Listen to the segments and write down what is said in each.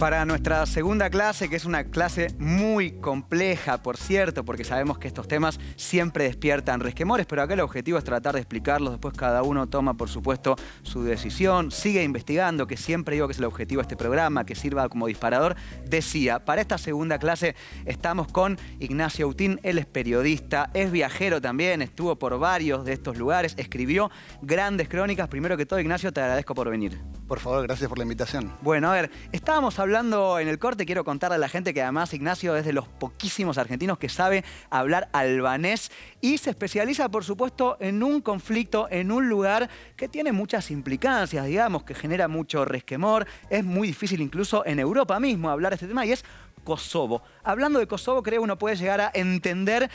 Para nuestra segunda clase, que es una clase muy compleja, por cierto, porque sabemos que estos temas siempre despiertan resquemores, pero acá el objetivo es tratar de explicarlos. Después cada uno toma, por supuesto, su decisión, sigue investigando, que siempre digo que es el objetivo de este programa, que sirva como disparador. Decía, para esta segunda clase estamos con Ignacio Autín. Él es periodista, es viajero también, estuvo por varios de estos lugares, escribió grandes crónicas. Primero que todo, Ignacio, te agradezco por venir. Por favor, gracias por la invitación. Bueno, a ver, estábamos hablando en el corte, quiero contarle a la gente que además Ignacio es de los poquísimos argentinos que sabe hablar albanés y se especializa, por supuesto, en un conflicto, en un lugar que tiene muchas implicancias, digamos, que genera mucho resquemor. Es muy difícil incluso en Europa mismo hablar de este tema y es Kosovo. Hablando de Kosovo, creo que uno puede llegar a entender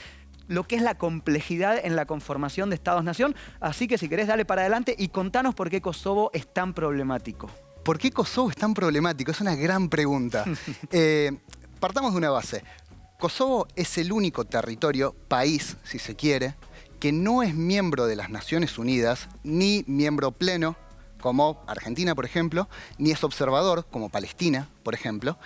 lo que es la complejidad en la conformación de Estados-nación. Así que si querés, dale para adelante y contanos por qué Kosovo es tan problemático. ¿Por qué Kosovo es tan problemático? Es una gran pregunta. Partamos de una base. Kosovo es el único territorio, país, si se quiere, que no es miembro de las Naciones Unidas, ni miembro pleno, como Argentina, por ejemplo, ni es observador, como Palestina, por ejemplo,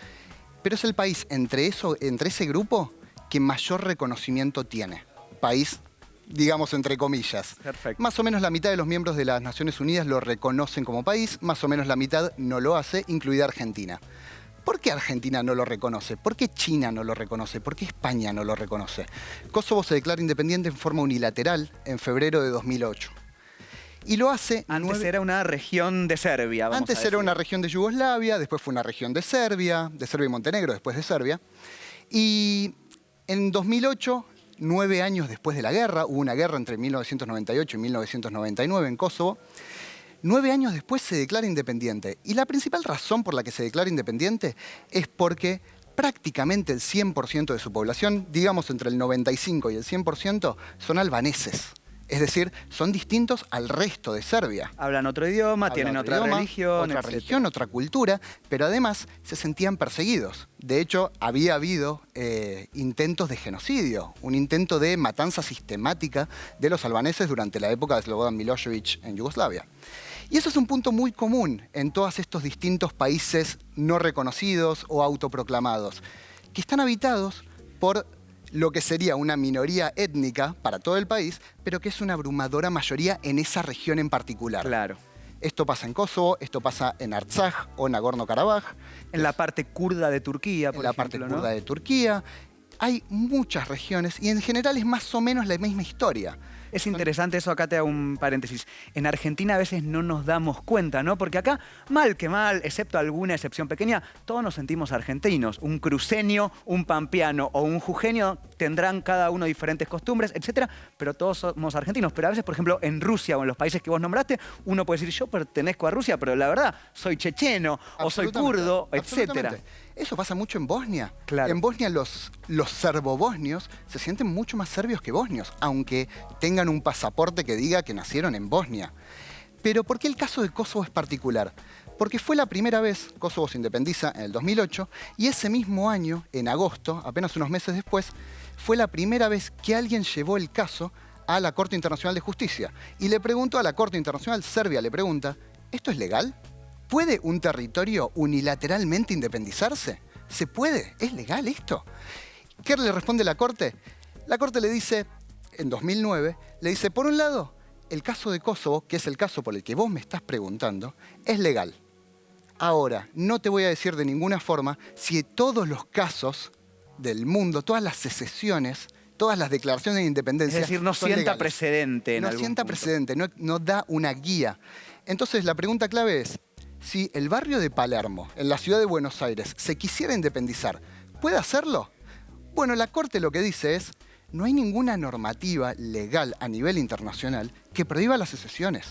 pero es el país entre ese grupo que mayor reconocimiento tiene. País, digamos, entre comillas. Perfecto. Más o menos la mitad de los miembros de las Naciones Unidas lo reconocen como país, más o menos la mitad no lo hace, incluida Argentina. ¿Por qué Argentina no lo reconoce? ¿Por qué China no lo reconoce? ¿Por qué España no lo reconoce? Kosovo se declara independiente en forma unilateral en febrero de 2008. Y lo hace... Antes era una región de Serbia, vamos a decir. Antes era una región de Yugoslavia, después fue una región de Serbia y Montenegro, después de Serbia. Y en 2008, 9 años después de la guerra, hubo una guerra entre 1998 y 1999 en Kosovo, 9 años después se declara independiente. Y la principal razón por la que se declara independiente es porque prácticamente el 100% de su población, digamos entre el 95 y el 100%, son albaneses. Es decir, son distintos al resto de Serbia. Hablan otro idioma, tienen otra religión, otra religión, otra cultura, pero además se sentían perseguidos. De hecho, había habido intentos de genocidio, un intento de matanza sistemática de los albaneses durante la época de Slobodan Milošević en Yugoslavia. Y eso es un punto muy común en todos estos distintos países no reconocidos o autoproclamados, que están habitados por lo que sería una minoría étnica para todo el país, pero que es una abrumadora mayoría en esa región en particular. Claro. Esto pasa en Kosovo, esto pasa en Artsaj o Nagorno-Karabaj. En la parte kurda de Turquía, por ejemplo, en la parte ¿no? kurda de Turquía. Hay muchas regiones y en general es más o menos la misma historia. Es interesante eso, acá te hago un paréntesis. En Argentina a veces no nos damos cuenta, ¿no? Porque acá, mal que mal, excepto alguna excepción pequeña, todos nos sentimos argentinos. Un cruceño, un pampeano o un jujeño tendrán cada uno diferentes costumbres, etcétera, pero todos somos argentinos. Pero a veces, por ejemplo, en Rusia o en los países que vos nombraste, uno puede decir, yo pertenezco a Rusia, pero la verdad, soy checheno o soy kurdo, etcétera. Eso pasa mucho en Bosnia. Claro. En Bosnia los serbobosnios se sienten mucho más serbios que bosnios, aunque tengan un pasaporte que diga que nacieron en Bosnia. Pero ¿por qué el caso de Kosovo es particular? Porque fue la primera vez, Kosovo se independiza en el 2008, y ese mismo año, en agosto, apenas unos meses después, fue la primera vez que alguien llevó el caso a la Corte Internacional de Justicia. Y le preguntó a la Corte Internacional, Serbia le pregunta, ¿esto es legal? ¿Puede un territorio unilateralmente independizarse? ¿Se puede? ¿Es legal esto? ¿Qué le responde la Corte? La Corte le dice, en 2009, le dice, por un lado, el caso de Kosovo, que es el caso por el que vos me estás preguntando, es legal. Ahora, no te voy a decir de ninguna forma si todos los casos del mundo, todas las secesiones, todas las declaraciones de independencia Es decir, no son sienta legales. precedente en No algún sienta punto. precedente, no da una guía. Entonces, la pregunta clave es, si el barrio de Palermo, en la ciudad de Buenos Aires, se quisiera independizar, ¿puede hacerlo? Bueno, la Corte lo que dice es, no hay ninguna normativa legal a nivel internacional que prohíba las secesiones.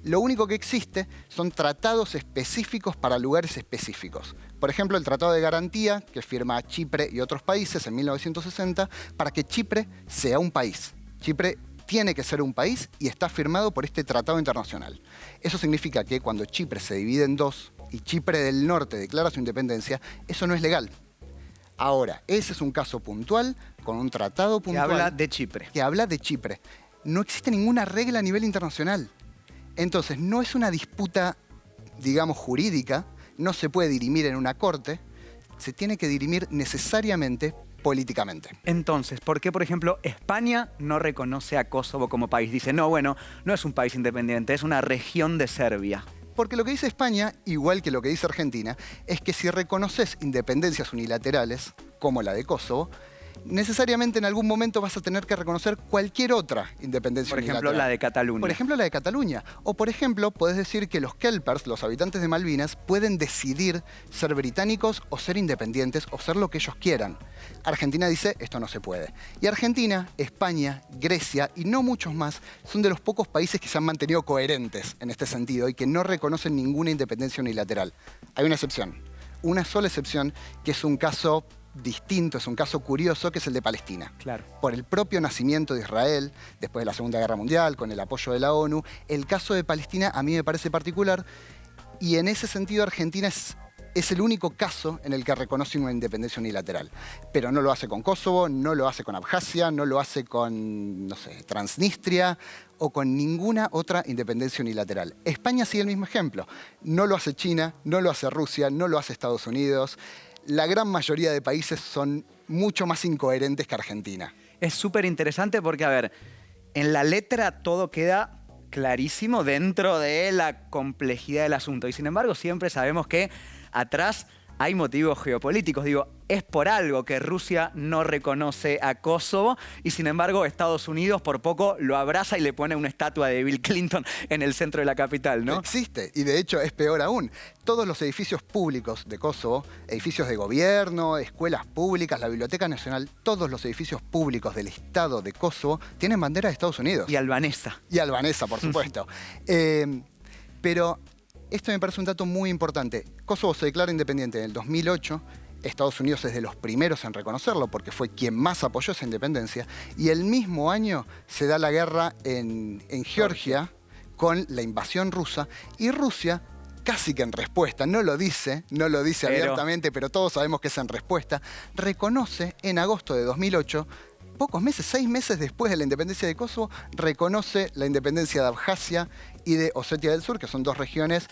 Lo único que existe son tratados específicos para lugares específicos. Por ejemplo, el Tratado de Garantía, que firma Chipre y otros países en 1960, para que Chipre sea un país. Chipre tiene que ser un país y está firmado por este tratado internacional. Eso significa que cuando Chipre se divide en dos y Chipre del Norte declara su independencia, eso no es legal. Ahora, ese es un caso puntual, con un tratado puntual. Que habla de Chipre. Que habla de Chipre. No existe ninguna regla a nivel internacional. Entonces, no es una disputa, digamos, jurídica, no se puede dirimir en una corte, se tiene que dirimir necesariamente políticamente. Entonces, ¿por qué, por ejemplo, España no reconoce a Kosovo como país? Dice, no, bueno, no es un país independiente, es una región de Serbia. Porque lo que dice España, igual que lo que dice Argentina, es que si reconoces independencias unilaterales, como la de Kosovo, necesariamente en algún momento vas a tener que reconocer cualquier otra independencia unilateral. Por ejemplo, la de Cataluña. Por ejemplo, la de Cataluña. O, por ejemplo, podés decir que los kelpers, los habitantes de Malvinas, pueden decidir ser británicos o ser independientes o ser lo que ellos quieran. Argentina dice, esto no se puede. Y Argentina, España, Grecia y no muchos más son de los pocos países que se han mantenido coherentes en este sentido y que no reconocen ninguna independencia unilateral. Hay una excepción, una sola excepción, que es un caso distinto, es un caso curioso, que es el de Palestina. Claro. Por el propio nacimiento de Israel, después de la Segunda Guerra Mundial, con el apoyo de la ONU, el caso de Palestina a mí me parece particular y en ese sentido Argentina es el único caso en el que reconoce una independencia unilateral. Pero no lo hace con Kosovo, no lo hace con Abjasia, no lo hace con, no sé, Transnistria o con ninguna otra independencia unilateral. España sigue el mismo ejemplo. No lo hace China, no lo hace Rusia, no lo hace Estados Unidos. La gran mayoría de países son mucho más incoherentes que Argentina. Es súper interesante porque, a ver, en la letra todo queda clarísimo dentro de la complejidad del asunto. Y sin embargo, siempre sabemos que atrás hay motivos geopolíticos. Digo, es por algo que Rusia no reconoce a Kosovo y sin embargo Estados Unidos por poco lo abraza y le pone una estatua de Bill Clinton en el centro de la capital, ¿no? Existe, y de hecho es peor aún. Todos los edificios públicos de Kosovo, edificios de gobierno, escuelas públicas, la Biblioteca Nacional, todos los edificios públicos del Estado de Kosovo tienen bandera de Estados Unidos. Y albanesa. Y albanesa, por supuesto. Pero esto me parece un dato muy importante. Kosovo se declara independiente en el 2008. Estados Unidos es de los primeros en reconocerlo porque fue quien más apoyó esa independencia. Y el mismo año se da la guerra en Georgia con la invasión rusa. Y Rusia, casi que en respuesta, no lo dice abiertamente, pero todos sabemos que es en respuesta, reconoce en agosto de 2008, pocos meses, 6 meses después de la independencia de Kosovo, reconoce la independencia de Abjasia y de Osetia del Sur, que son dos regiones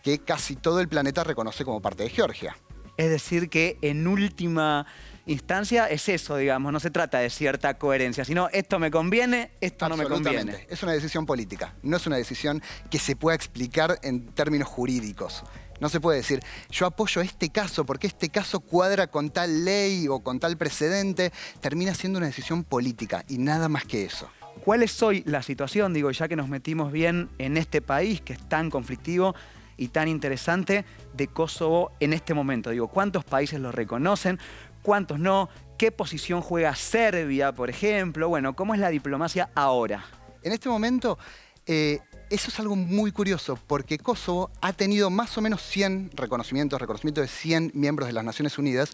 que casi todo el planeta reconoce como parte de Georgia. Es decir, que en última instancia es eso, digamos, no se trata de cierta coherencia, sino esto me conviene, esto no me conviene. Es una decisión política, no es una decisión que se pueda explicar en términos jurídicos. No se puede decir, yo apoyo este caso porque este caso cuadra con tal ley o con tal precedente. Termina siendo una decisión política y nada más que eso. ¿Cuál es hoy la situación, digo, ya que nos metimos bien en este país que es tan conflictivo y tan interesante de Kosovo en este momento? Digo, ¿cuántos países lo reconocen? ¿Cuántos no? ¿Qué posición juega Serbia, por ejemplo? Bueno, ¿cómo es la diplomacia ahora? En este momento, eso es algo muy curioso, porque Kosovo ha tenido más o menos 100 reconocimientos de 100 miembros de las Naciones Unidas,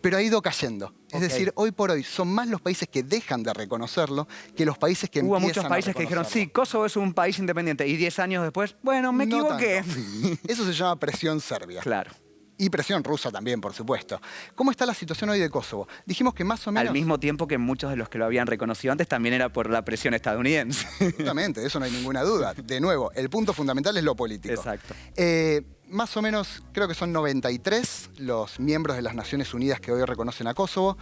pero ha ido cayendo. Es decir, hoy por hoy son más los países que dejan de reconocerlo que los países que empiezan a reconocerlo. Hubo muchos países que dijeron, sí, Kosovo es un país independiente, y 10 años después, bueno, me equivoqué. Eso se llama presión serbia. Claro. Y presión rusa también, por supuesto. ¿Cómo está la situación hoy de Kosovo? Dijimos que más o menos... Al mismo tiempo que muchos de los que lo habían reconocido antes también era por la presión estadounidense. Absolutamente, de eso no hay ninguna duda. De nuevo, el punto fundamental es lo político. Exacto. Más o menos, creo que son 93 los miembros de las Naciones Unidas que hoy reconocen a Kosovo,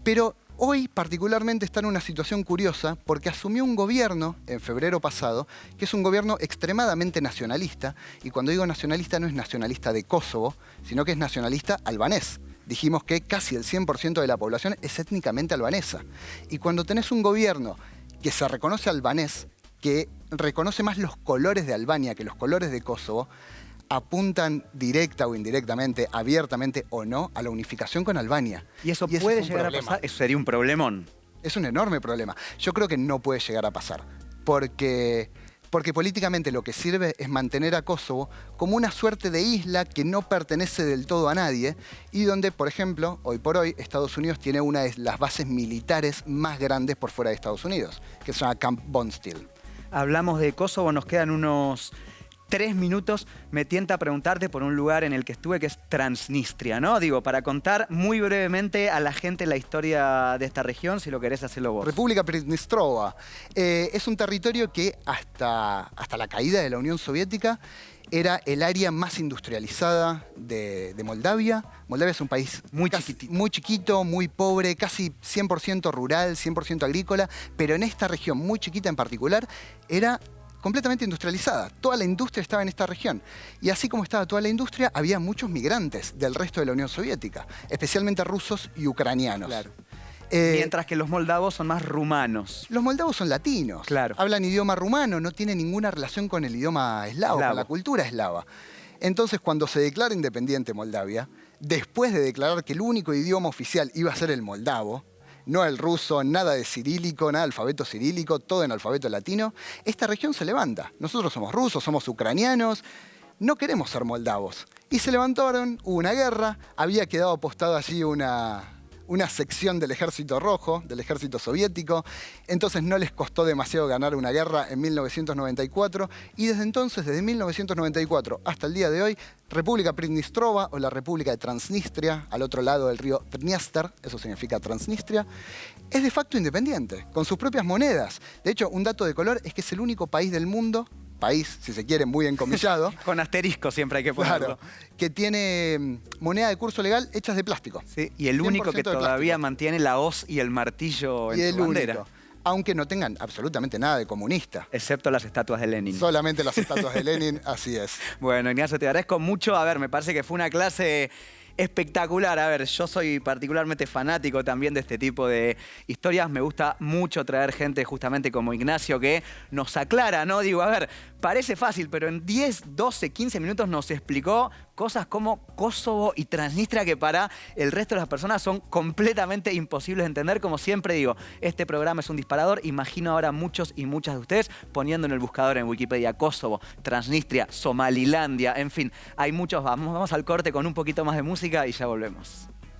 pero hoy particularmente está en una situación curiosa porque asumió un gobierno en febrero pasado, que es un gobierno extremadamente nacionalista, y cuando digo nacionalista no es nacionalista de Kosovo, sino que es nacionalista albanés. Dijimos que casi el 100% de la población es étnicamente albanesa. Y cuando tenés un gobierno que se reconoce albanés, que reconoce más los colores de Albania que los colores de Kosovo, apuntan directa o indirectamente, abiertamente o no, a la unificación con Albania. ¿Y eso puede llegar a pasar? Eso sería un problemón. Es un enorme problema. Yo creo que no puede llegar a pasar, porque políticamente lo que sirve es mantener a Kosovo como una suerte de isla que no pertenece del todo a nadie y donde, por ejemplo, hoy por hoy, Estados Unidos tiene una de las bases militares más grandes por fuera de Estados Unidos, que se llama Camp Bondsteel. Hablamos de Kosovo, nos quedan unos 3 minutos me tienta preguntarte por un lugar en el que estuve, que es Transnistria, ¿no? Digo, para contar muy brevemente a la gente la historia de esta región, si lo querés hacerlo vos. República Pridnistrova. Es un territorio que hasta la caída de la Unión Soviética era el área más industrializada de Moldavia. Moldavia es un país muy chiquito, muy pobre, casi 100% rural, 100% agrícola, pero en esta región muy chiquita en particular era completamente industrializada. Toda la industria estaba en esta región. Y así como estaba toda la industria, había muchos migrantes del resto de la Unión Soviética, especialmente rusos y ucranianos. Claro. Mientras que los moldavos son más rumanos. Los moldavos son latinos. Claro. Hablan idioma rumano, no tienen ninguna relación con el idioma eslavo, con la cultura eslava. Entonces, cuando se declara independiente Moldavia, después de declarar que el único idioma oficial iba a ser el moldavo, no el ruso, nada de cirílico, nada de alfabeto cirílico, todo en alfabeto latino, esta región se levanta. Nosotros somos rusos, somos ucranianos, no queremos ser moldavos. Y se levantaron, hubo una guerra, había quedado apostada allí una sección del Ejército Rojo, del Ejército Soviético, entonces no les costó demasiado ganar una guerra en 1994, y desde entonces, desde 1994 hasta el día de hoy, República Pridnistrova, o la República de Transnistria, al otro lado del río Dniester, eso significa Transnistria, es de facto independiente, con sus propias monedas. De hecho, un dato de color es que es el único país del mundo, país, si se quiere, muy encomillado. Con asterisco siempre hay que ponerlo. Claro, que tiene moneda de curso legal hechas de plástico. Sí, y el único que todavía mantiene la hoz y el martillo en su bandera. Único, aunque no tengan absolutamente nada de comunista. Excepto las estatuas de Lenin. Solamente las estatuas de Lenin, así es. Bueno, Ignacio, te agradezco mucho. A ver, me parece que fue una clase espectacular. A ver, yo soy particularmente fanático también de este tipo de historias. Me gusta mucho traer gente justamente como Ignacio que nos aclara, ¿no? Digo, a ver, parece fácil, pero en 10, 12, 15 minutos nos explicó cosas como Kosovo y Transnistria que para el resto de las personas son completamente imposibles de entender. Como siempre digo, este programa es un disparador. Imagino ahora muchos y muchas de ustedes poniendo en el buscador en Wikipedia Kosovo, Transnistria, Somalilandia, en fin, hay muchos. Vamos al corte con un poquito más de música y ya volvemos.